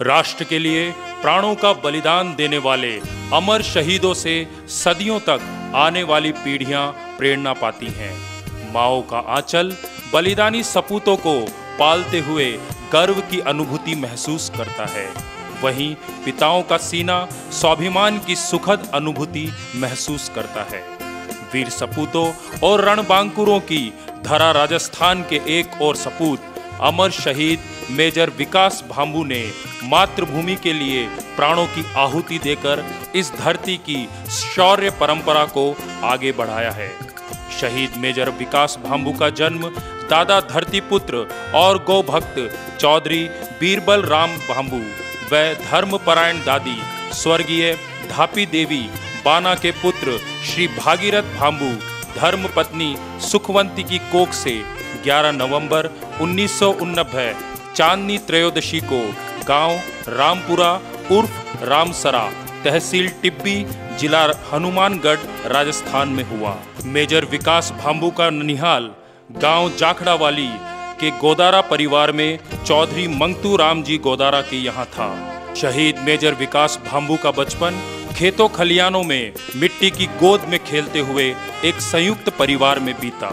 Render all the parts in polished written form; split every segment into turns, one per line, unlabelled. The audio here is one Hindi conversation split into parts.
राष्ट्र के लिए प्राणों का बलिदान देने वाले अमर शहीदों से सदियों तक आने वाली पीढ़ियां प्रेरणा पाती हैं। माओ का आंचल बलिदानी सपूतों को पालते हुए गर्व की अनुभूति महसूस करता है, वहीं पिताओं का सीना स्वाभिमान की सुखद अनुभूति महसूस करता है। वीर सपूतों और रणबांकुरों की धरा राजस्थान के एक और सपूत अमर शहीद मेजर विकास भांबू ने मातृभूमि के लिए प्राणों की आहुति देकर इस धरती की शौर्य परंपरा को आगे बढ़ाया है। शहीद मेजर विकास भांबू का जन्म दादा धरतीपुत्र और गौ भक्त चौधरी बीरबल राम भांबू व धर्मपरायण दादी स्वर्गीय धापी देवी बाना के पुत्र श्री भागीरथ भांबू धर्मपत्नी सुखवंती की कोख से 11 नवंबर 1989 चांदनी त्रयोदशी को गांव रामपुरा उर्फ रामसरा तहसील टिब्बी जिला हनुमानगढ़ राजस्थान में हुआ। मेजर विकास भांबू का ननिहाल गांव जाखड़ावाली के गोदारा परिवार में चौधरी मंगतू राम जी गोदारा के यहाँ था। शहीद मेजर विकास भांबू का बचपन खेतों खलियानों में मिट्टी की गोद में खेलते हुए एक संयुक्त परिवार में बीता,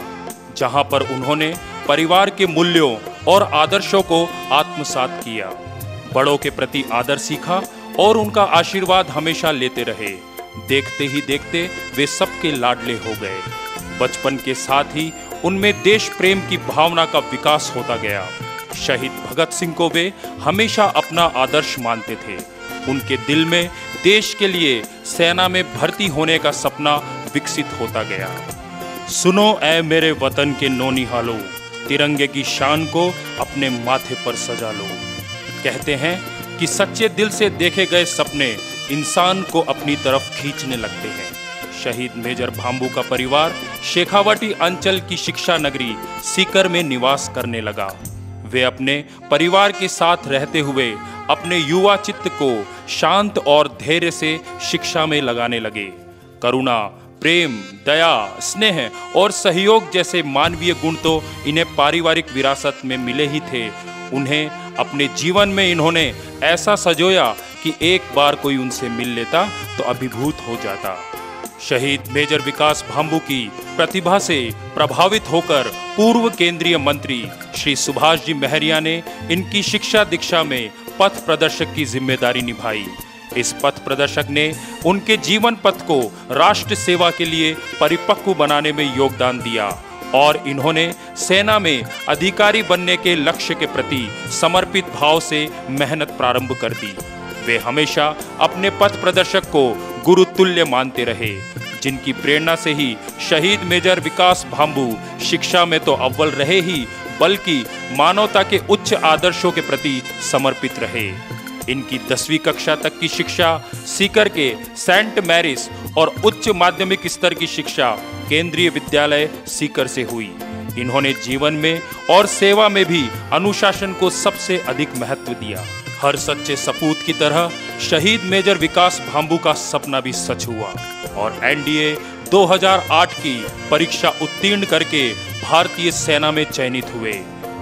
जहां पर उन्होंने परिवार के मूल्यों और आदर्शों को आत्मसात किया, बड़ों के प्रति आदर सीखा और उनका आशीर्वाद हमेशा लेते रहे। देखते ही देखते वे सबके लाडले हो गए। बचपन के साथ ही उनमें देश प्रेम की भावना का विकास होता गया। शहीद भगत सिंह को वे हमेशा अपना आदर्श मानते थे। उनके दिल में देश के लिए सेना में भर्ती होने का सपना विकसित होता गया। सुनो ऐ मेरे वतन के नौनिहालो, तिरंगे की शान को अपने माथे पर सजा लो। कहते हैं कि सच्चे दिल से देखे गए सपने इंसान को अपनी तरफ खींचने लगते हैं। शहीद मेजर भांबू का परिवार शेखावाटी अंचल की शिक्षा नगरी सीकर में निवास करने लगा। वे अपने परिवार के साथ रहते हुए अपने युवा चित्त को शांत और धैर्य से शिक्षा में लगाने लगे। करुणा, प्रेम, दया, स्नेह और सहयोग जैसे मानवीय गुण तो इन्हें पारिवारिक विरासत में मिले ही थे। उन्हें अपने जीवन में इन्होंने ऐसा सजोया कि एक बार कोई उनसे मिल लेता तो अभिभूत हो जाता। शहीद मेजर विकास भांबू की प्रतिभा से प्रभावित होकर पूर्व केंद्रीय मंत्री श्री सुभाष जी महरिया ने इनकी शिक्षा दीक्षा में पथ प्रदर्शक की जिम्मेदारी निभाई। इस पथ प्रदर्शक ने उनके जीवन पथ को राष्ट्र सेवा के लिए परिपक्व बनाने में योगदान दिया और इन्होंने सेना में अधिकारी बनने के लक्ष्य के प्रति समर्पित भाव से मेहनत प्रारंभ कर दी। वे हमेशा अपने पथ प्रदर्शक को गुरु तुल्य मानते रहे, जिनकी प्रेरणा से ही शहीद मेजर विकास भांबू शिक्षा में तो अव्वल रहे ही बल्कि मानवता के उच्च आदर्शों के प्रति समर्पित रहे। इनकी 10वीं कक्षा तक की शिक्षा सीकर के सेंट मैरिस और उच्च माध्यमिक स्तर की शिक्षा केंद्रीय विद्यालय सीकर से हुई। इन्होंने जीवन में और सेवा में भी अनुशासन को सबसे अधिक महत्व दिया। हर सच्चे सपूत की तरह शहीद मेजर विकास भांबू का सपना भी सच हुआ और एनडीए 2008 की परीक्षा उत्तीर्ण करके भारतीय सेना में चयनित हुए।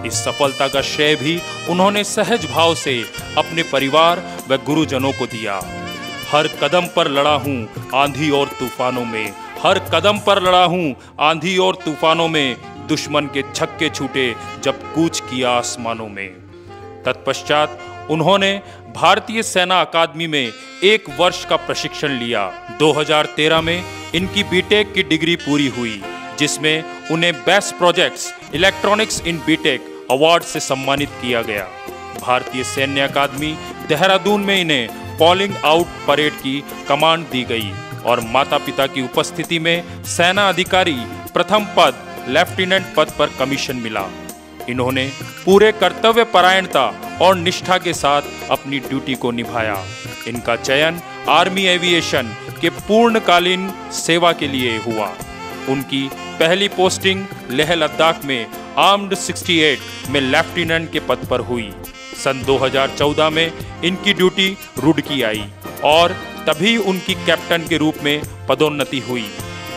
इस सफलता का श्रेय भी उन्होंने सहज भाव से अपने परिवार व गुरुजनों को दिया। हर कदम पर लड़ा हूँ आंधी और तूफानों में, हर कदम पर लड़ा हूँ आंधी और तूफानों में, दुश्मन के छक्के छूटे जब कूच किया आसमानों में। तत्पश्चात उन्होंने भारतीय सेना अकादमी में 1 वर्ष का प्रशिक्षण लिया। 2013 में इनकी बीटेक की डिग्री पूरी हुई, जिसमें उन्हें बेस्ट प्रोजेक्ट्स इलेक्ट्रॉनिक्स इन बीटेक अवार्ड से सम्मानित किया गया। भारतीय सैन्य अकादमी देहरादून में इन्हें पॉलिंग आउट परेड की कमांड दी गई और माता पिता की उपस्थिति में सेना अधिकारी प्रथम पद लेफ्टिनेंट पद पर कमीशन मिला। इन्होंने पूरे कर्तव्य परायणता और निष्ठा के साथ अपनी ड्यूटी को निभाया। इनका चयन आर्मी एविएशन के पूर्णकालीन सेवा के लिए हुआ। उनकी पहली पोस्टिंग लेह लद्दाख में आर्म्ड 68 में लेफ्टिनेंट के पद पर हुई। सन 2014 में इनकी ड्यूटी रुड़की आई और तभी उनकी कैप्टन के रूप में पदोन्नति हुई।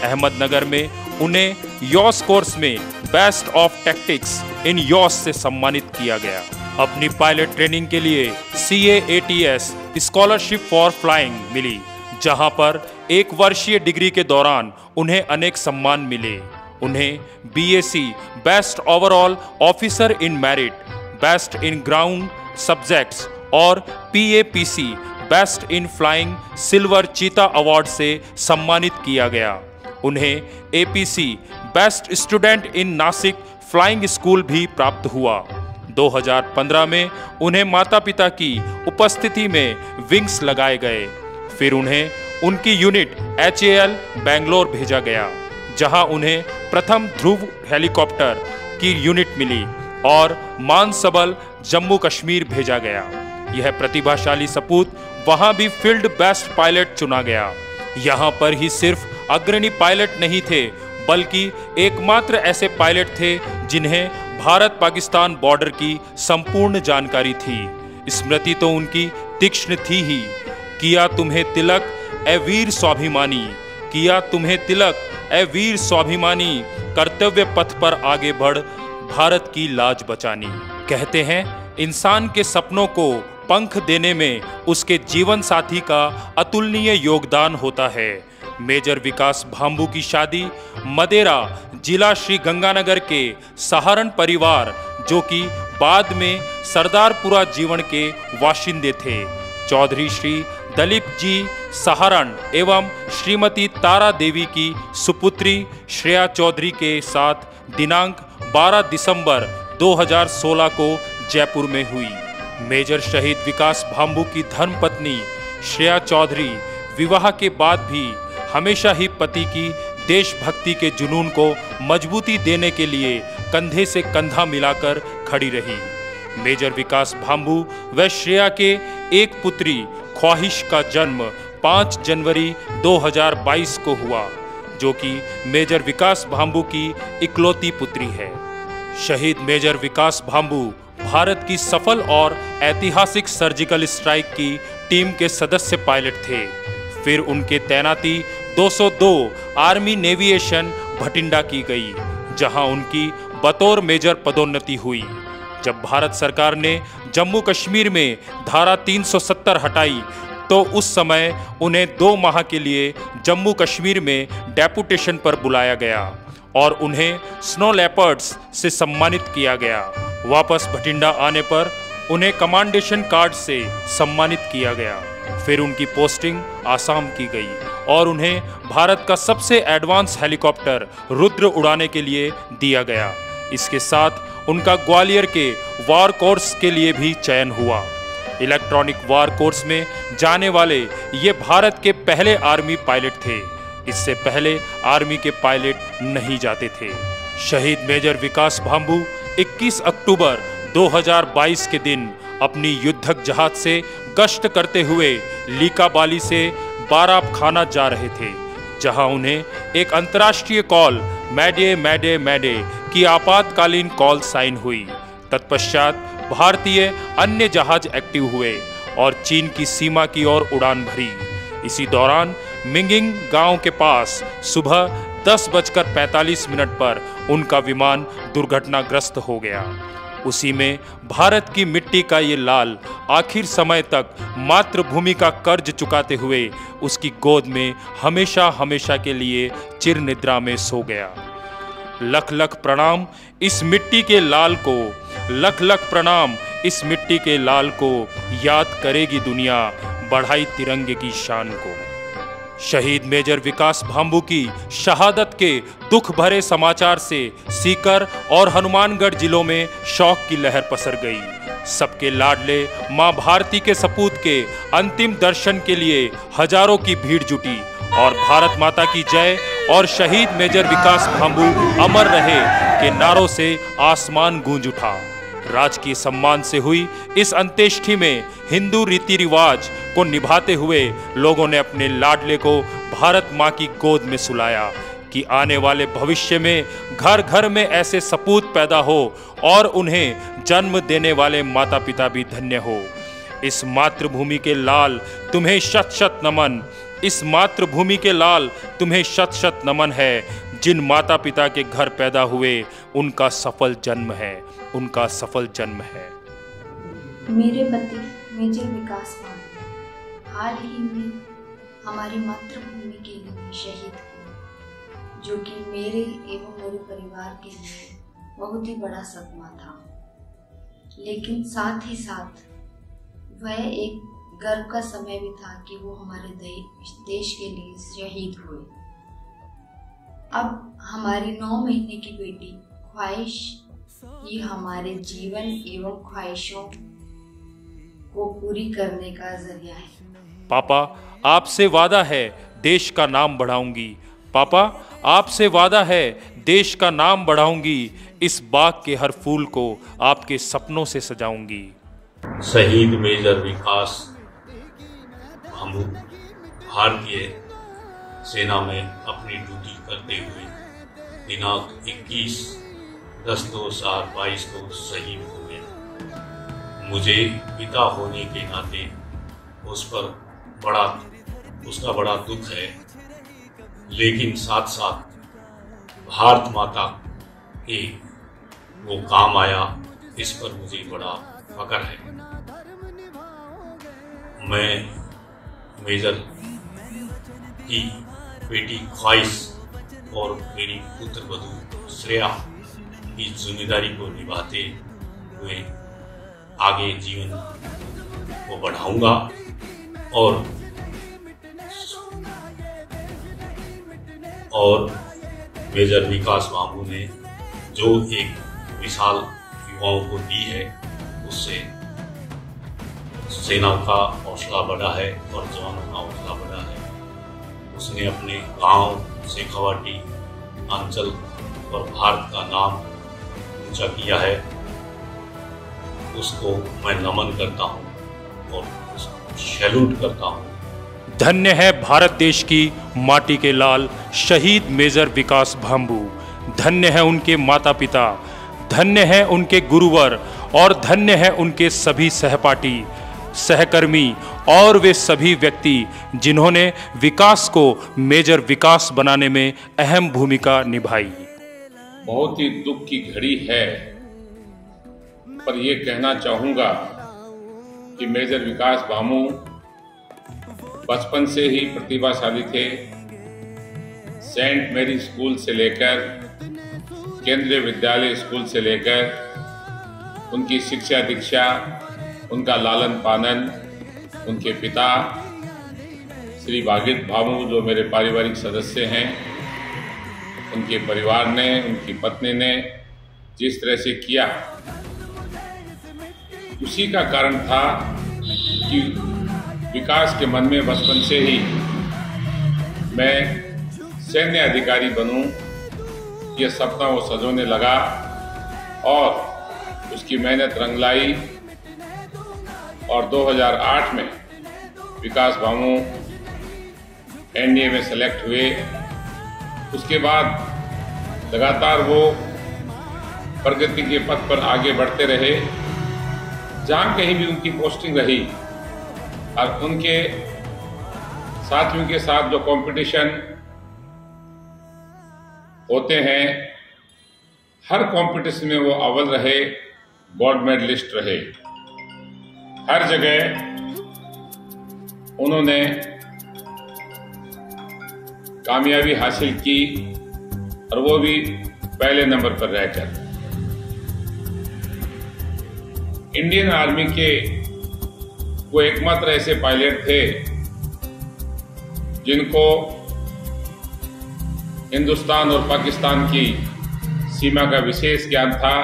अहमदनगर में उन्हें यॉस कोर्स में बेस्ट ऑफ टैक्टिक्स इन यॉस से सम्मानित किया गया अपनी पायलट ट्रेनिंग के लिए CAATS स्कॉलरशिप फॉर फ्लाइंग मिली, जहां पर 1 वर्षीय डिग्री के दौरान उन्हें अनेक सम्मान मिले। उन्हें BAC best overall officer in merit, best in ground subjects और PAPC best in flying silver चीता अवार्ड से सम्मानित किया गया। उन्हें APC best student in Nashik flying school भी प्राप्त हुआ। 2015 में उन्हें माता पिता की उपस्थिति में विंग्स लगाए गए। फिर उन्हें उनकी यूनिट HAL बेंगलोर भेजा गया, जहां उन्हें प्रथम ध्रुव हेलीकॉप्टर की यूनिट मिली और मानसबल जम्मू कश्मीर भेजा गया। यह प्रतिभाशाली सपूत वहां भी फील्ड बेस्ट पायलट चुना गया। यहां पर ही सिर्फ अग्रणी पायलट नहीं थे, बल्कि एकमात्र ऐसे पायलट थे जिन्हें भारत पाकिस्तान बॉर्डर की संपूर्ण जानकारी थी। स्मृति तो उनकी तीक्ष्ण थी ही। किया तुम्हें तिलक ए वीर स्वाभिमानी, किया तुम्हें तिलक ए वीर स्वाभिमानी, कर्तव्य पथ पर आगे बढ़ भारत की लाज बचानी। कहते हैं इंसान के सपनों को पंख देने में उसके जीवन साथी का अतुलनीय योगदान होता है। मेजर विकास भांबू की शादी मदेरा जिला श्री गंगानगर के सहारण परिवार, जो कि बाद में सरदारपुरा जीवन के वाशिंदे थे, चौधरी श्री दलीप जी सहारण एवं श्रीमती तारा देवी की सुपुत्री श्रेया चौधरी के साथ दिनांक 12 दिसंबर 2016 को जयपुर में हुई। मेजर शहीद विकास भांबू की धर्मपत्नी श्रेया चौधरी विवाह के बाद भी हमेशा ही पति की देशभक्ति के जुनून को मजबूती देने के लिए कंधे से कंधा मिलाकर खड़ी रही। मेजर विकास भांबू व श्रेया के एक पुत्री ख्वाहिश का जन्म 5 जनवरी 2022 को हुआ, जो कि मेजर विकास भांबू की इकलौती पुत्री है। शहीद मेजर विकास भांबू भारत की सफल और ऐतिहासिक सर्जिकल स्ट्राइक की टीम के सदस्य पायलट थे। फिर उनके तैनाती 202 आर्मी नेविएशन भटिंडा की गई, जहां उनकी बतौर मेजर पदोन्नति हुई। जब भारत सरकार ने जम्मू कश्मीर में धारा 370 हटाई, तो उस समय उन्हें 2 माह के लिए जम्मू कश्मीर में डेपुटेशन पर बुलाया गया और उन्हें स्नो लेपर्ड्स से सम्मानित किया गया। वापस भटिंडा आने पर उन्हें कमांडेशन कार्ड से सम्मानित किया गया। फिर उनकी पोस्टिंग आसाम की गई और उन्हें भारत का सबसे एडवांस हेलीकॉप्टर रुद्र उड़ाने के लिए दिया गया। इसके साथ उनका ग्वालियर के वार कोर्स के लिए भी चयन हुआ। इलेक्ट्रॉनिक वार कोर्स में जाने वाले ये भारत के पहले आर्मी पायलट थे। इससे पहले आर्मी के पायलट नहीं जाते थे। शहीद मेजर विकास भांबू 21 अक्टूबर 2022 के दिन अपनी युद्धक जहाज से गश्त करते हुए लीकाबाली से बाराब खाना जा रहे थे, जहां उन्हें एक अंतर्राष्ट्रीय कॉल मैडे मैडे मैडे की आपातकालीन कॉल साइन हुई। तत्पश्चात भारतीय अन्य जहाज एक्टिव हुए और चीन की सीमा की ओर उड़ान भरी। इसी दौरान मिंगिंग गांव के पास सुबह 10:45 पर उनका विमान दुर्घटनाग्रस्त हो गया। उसी में भारत की मिट्टी का ये लाल आखिर समय तक मातृभूमि का कर्ज चुकाते हुए उसकी गोद में हमेशा हमेशा के लिए चिर निद्रा में सो गया। लख लख प्रणाम इस मिट्टी के लाल को, लख लख प्रणाम इस मिट्टी के लाल को, याद करेगी दुनिया बढ़ाई तिरंगे की शान को। शहीद मेजर विकास भांबू की शहादत के दुख भरे समाचार से सीकर और हनुमानगढ़ जिलों में शोक की लहर पसर गई। सबके लाडले मां भारती के सपूत के अंतिम दर्शन के लिए हजारों की भीड़ जुटी और भारत माता की जय और शहीद मेजर विकास भांबू अमर रहे के नारों से आसमान गूंज उठा। राजकीय सम्मान से हुई इस अंत्येष्टि में हिंदू रीति रिवाज को निभाते हुए लोगों ने अपने लाडले को भारत मां की गोद में सुलाया कि आने वाले भविष्य में घर घर में ऐसे सपूत पैदा हो और उन्हें जन्म देने वाले माता पिता भी धन्य हो। इस मातृभूमि के लाल तुम्हें शत शत नमन, इस मातृभूमि के लाल तुम्हें शत शत नमन है। जिन माता पिता के घर पैदा हुए उनका सफल जन्म है, उनका सफल जन्म है।
मेरे पति मेजर विकास मांडू हाल ही में हमारी मातृभूमि के लिए शहीद हुए, जो कि मेरे एवं मेरे परिवार के लिए बहुत ही बड़ा सदमा था। लेकिन साथ ही साथ वह एक गर्व का समय भी था कि वो हमारे देश के लिए शहीद हुए। अब हमारी 9 महीने की बेटी ख्वाहिश ये हमारे जीवन एवं ख्वाहिशों को पूरी करने का जरिया है।
पापा, आपसे वादा है देश का नाम बढ़ाऊंगी। पापा, आपसे वादा है देश का नाम बढ़ाऊंगी। इस बाग के हर फूल को आपके सपनों से सजाऊंगी।
शहीद मेजर विकास भांबू भारतीय सेना में अपनी ड्यूटी करते हुए दिनांक 21/10/2022 को शहीद हुए। मुझे पिता होने के नाते उसका बड़ा दुख है, लेकिन साथ साथ भारत माता के वो काम आया, इस पर मुझे बड़ा फख्र है। मैं मेजर की बेटी ख्वाहिश और मेरी पुत्र वधू श्रेया की जिम्मेदारी को निभाते हुए आगे जीवन को बढ़ाऊंगा और मेजर विकास भांबू ने जो एक मिसाल युवाओं को दी है, उससे सेना का हौसला बढ़ा है और जवानों का हौसला बढ़ा है। उसने अपने गांव शेखावाटी अंचल और भारत का नाम ऊंचा किया है। उसको मैं नमन करता हूं और उसको सैल्यूट करता हूं।
धन्य है भारत देश की माटी के लाल शहीद मेजर विकास भांबू। धन्य है उनके माता पिता, धन्य है उनके गुरुवर और धन्य है उनके सभी सहपाठी, सहकर्मी और वे सभी व्यक्ति जिन्होंने विकास को मेजर विकास बनाने में अहम भूमिका निभाई।
बहुत ही दुख की घड़ी है, पर यह कहना चाहूँगा कि मेजर विकास भांबू बचपन से ही प्रतिभाशाली थे। सेंट मैरी स्कूल से लेकर केंद्रीय विद्यालय स्कूल से लेकर उनकी शिक्षा दीक्षा, उनका लालन पालन उनके पिता श्री भागीरथ भांबू जो मेरे पारिवारिक सदस्य हैं, उनके परिवार ने, उनकी पत्नी ने जिस तरह से किया, उसी का कारण था कि विकास के मन में बचपन से ही मैं सैन्य अधिकारी बनूं, यह सपना वो सजोने लगा और उसकी मेहनत रंग लाई। और 2008 में विकास भांबू एनडीए में सेलेक्ट हुए। उसके बाद लगातार वो प्रगति के पथ पर आगे बढ़ते रहे। जहाँ कहीं भी उनकी पोस्टिंग रही और उनके साथियों के साथ जो कंपटीशन होते हैं, हर कंपटीशन में वो अव्वल रहे, गोल्ड मेडलिस्ट रहे। हर जगह उन्होंने कामयाबी हासिल की और वो भी पहले नंबर पर रहकर। इंडियन आर्मी के वो एकमात्र ऐसे पायलट थे जिनको हिंदुस्तान और पाकिस्तान की सीमा का विशेष ज्ञान था।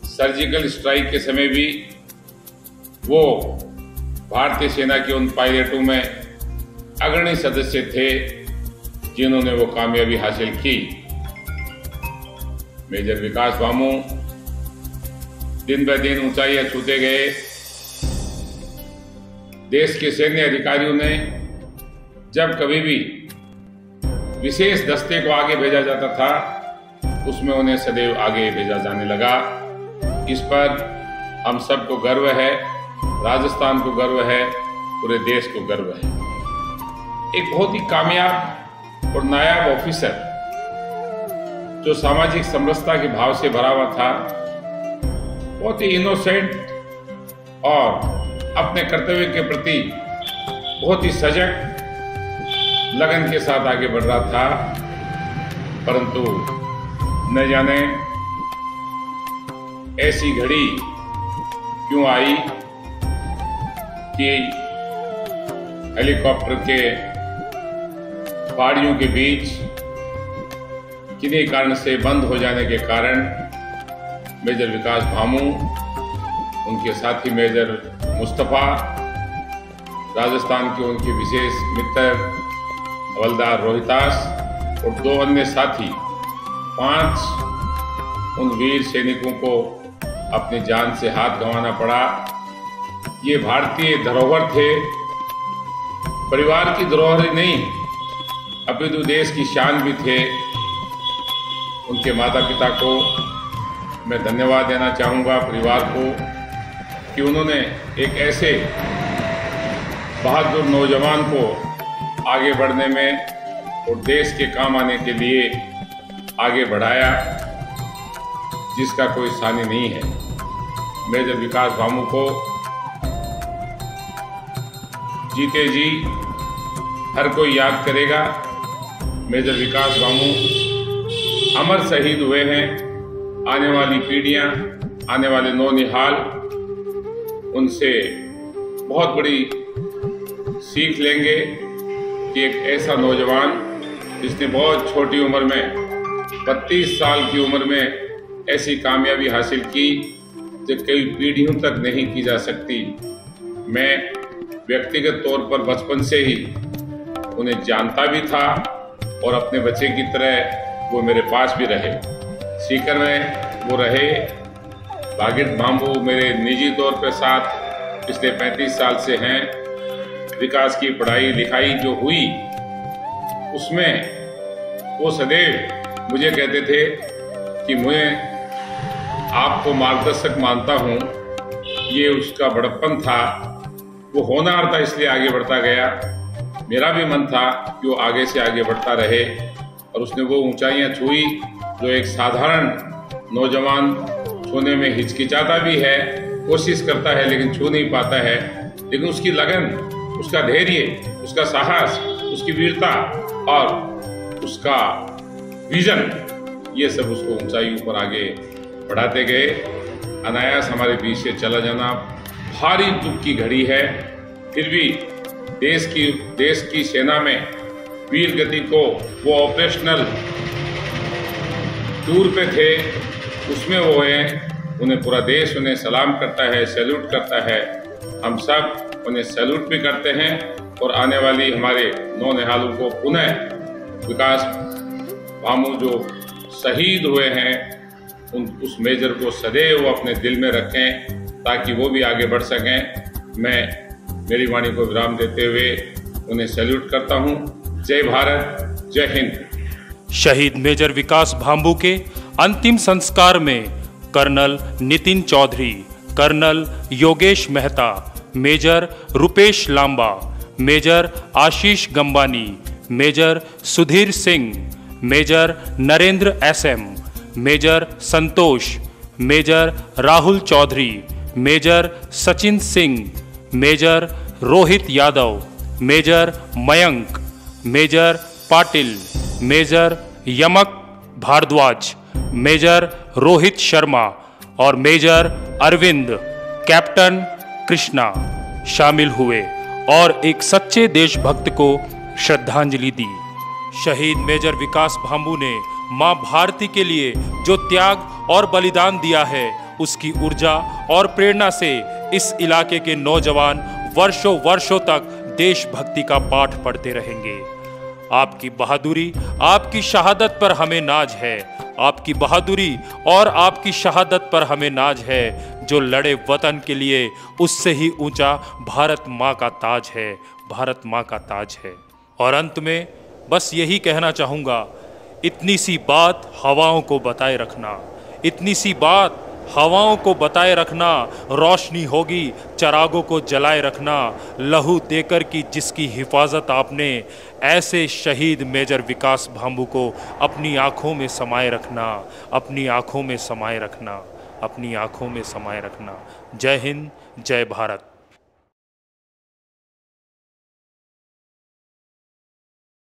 सर्जिकल स्ट्राइक के समय भी वो भारतीय सेना के उन पायलटों में अग्रणी सदस्य थे जिन्होंने वो कामयाबी हासिल की। मेजर विकास भांबू दिन ब दिन ऊंचाइयां छूते गए। देश के सैन्य अधिकारियों ने जब कभी भी विशेष दस्ते को आगे भेजा जाता था, उसमें उन्हें सदैव आगे भेजा जाने लगा। इस पर हम सबको गर्व है, राजस्थान को गर्व है, पूरे देश को गर्व है। एक बहुत ही कामयाब और नायाब ऑफिसर जो सामाजिक समरसता के भाव से भरा हुआ था, बहुत ही इनोसेंट और अपने कर्तव्य के प्रति बहुत ही सजग लगन के साथ आगे बढ़ रहा था, परंतु न जाने ऐसी घड़ी क्यों आई कि हेलीकॉप्टर के पहाड़ियों के बीच किन्हीं कारण से बंद हो जाने के कारण मेजर विकास भामू, उनके साथी मेजर मुस्तफ़ा, राजस्थान के उनके विशेष मित्र हवलदार रोहितास और 2 अन्य साथी, 5 उन वीर सैनिकों को अपनी जान से हाथ गंवाना पड़ा। ये भारतीय धरोहर थे, परिवार की धरोहर ही नहीं अपितु देश की शान भी थे। उनके माता पिता को मैं धन्यवाद देना चाहूँगा, परिवार को, कि उन्होंने एक ऐसे बहादुर नौजवान को आगे बढ़ने में और देश के काम आने के लिए आगे बढ़ाया, जिसका कोई सानी नहीं है। मेजर विकास भामू को जीते जी हर कोई याद करेगा। मेजर विकास भामू अमर शहीद हुए हैं। आने वाली पीढ़ियां, आने वाले नौनिहाल उनसे बहुत बड़ी सीख लेंगे कि एक ऐसा नौजवान जिसने बहुत छोटी उम्र में 32 साल की उम्र में ऐसी कामयाबी हासिल की जो कई पीढ़ियों तक नहीं की जा सकती। मैं व्यक्तिगत तौर पर बचपन से ही उन्हें जानता भी था और अपने बच्चे की तरह वो मेरे पास भी रहे। सीकर में वो रहे। भागीरथ भामू मेरे निजी तौर पर साथ पिछले 35 साल से हैं। विकास की पढ़ाई लिखाई जो हुई उसमें वो सदैव मुझे कहते थे कि मैं आपको मार्गदर्शक मानता हूँ। ये उसका बड़प्पन था, वो होनहार था, इसलिए आगे बढ़ता गया। मेरा भी मन था कि वो आगे से आगे बढ़ता रहे और उसने वो ऊंचाइयां छुई जो एक साधारण नौजवान छूने में हिचकिचाता भी है, कोशिश करता है लेकिन छू नहीं पाता है। लेकिन उसकी लगन, उसका धैर्य, उसका साहस, उसकी वीरता और उसका विजन, ये सब उसको ऊंचाइयों पर आगे बढ़ाते गए। अनायास हमारे बीच से चला जाना भारी दुख की घड़ी है। फिर भी देश की सेना में वीर गति को वो ऑपरेशनल टूर पे थे, उसमें वो हैं। उन्हें पूरा देश उन्हें सलाम करता है, सैल्यूट करता है। हम सब उन्हें सैल्यूट भी करते हैं और आने वाली हमारे नौनिहालों को पुनः विकास भामू जो शहीद हुए हैं उस मेजर को सदैव अपने दिल में रखें ताकि वो भी आगे बढ़ सकें। मैं मेरी वाणी को विराम देते हुए उन्हें सैल्यूट करता हूं। जय भारत, जय हिंद।
शहीद मेजर विकास भामू के अंतिम संस्कार में colonel Nitin Chaudhary, colonel Yogesh Mehta, major Rupesh Lamba, major Ashish Gambani, major Sudhir Singh, major Narendra SM, major Santosh, major Rahul Chaudhary, major Sachin Singh, major Rohit Yadav, major Mayank, major Patil, major Yamak Bhardwaj, major Rohit Sharma और मेजर अरविंद, कैप्टन कृष्णा शामिल हुए और एक सच्चे देशभक्त को श्रद्धांजलि दी। शहीद मेजर विकास भामू ने मां भारती के लिए जो त्याग और बलिदान दिया है, उसकी ऊर्जा और प्रेरणा से इस इलाके के नौजवान वर्षों वर्षों तक देशभक्ति का पाठ पढ़ते रहेंगे। आपकी बहादुरी, आपकी शहादत पर हमें नाज है। आपकी बहादुरी और आपकी शहादत पर हमें नाज है। जो लड़े वतन के लिए, उससे ही ऊंचा भारत माँ का ताज है, भारत माँ का ताज है। और अंत में बस यही कहना चाहूँगा, इतनी सी बात हवाओं को बताए रखना, इतनी सी बात हवाओं को बताए रखना, रोशनी होगी चरागों को जलाए रखना। लहू देकर की जिसकी हिफाजत आपने, ऐसे शहीद मेजर विकास भामू को अपनी आँखों में समाये रखना, अपनी आँखों में समाये रखना। अपनी आँखों में समाये रखना। जय हिंद, जय भारत।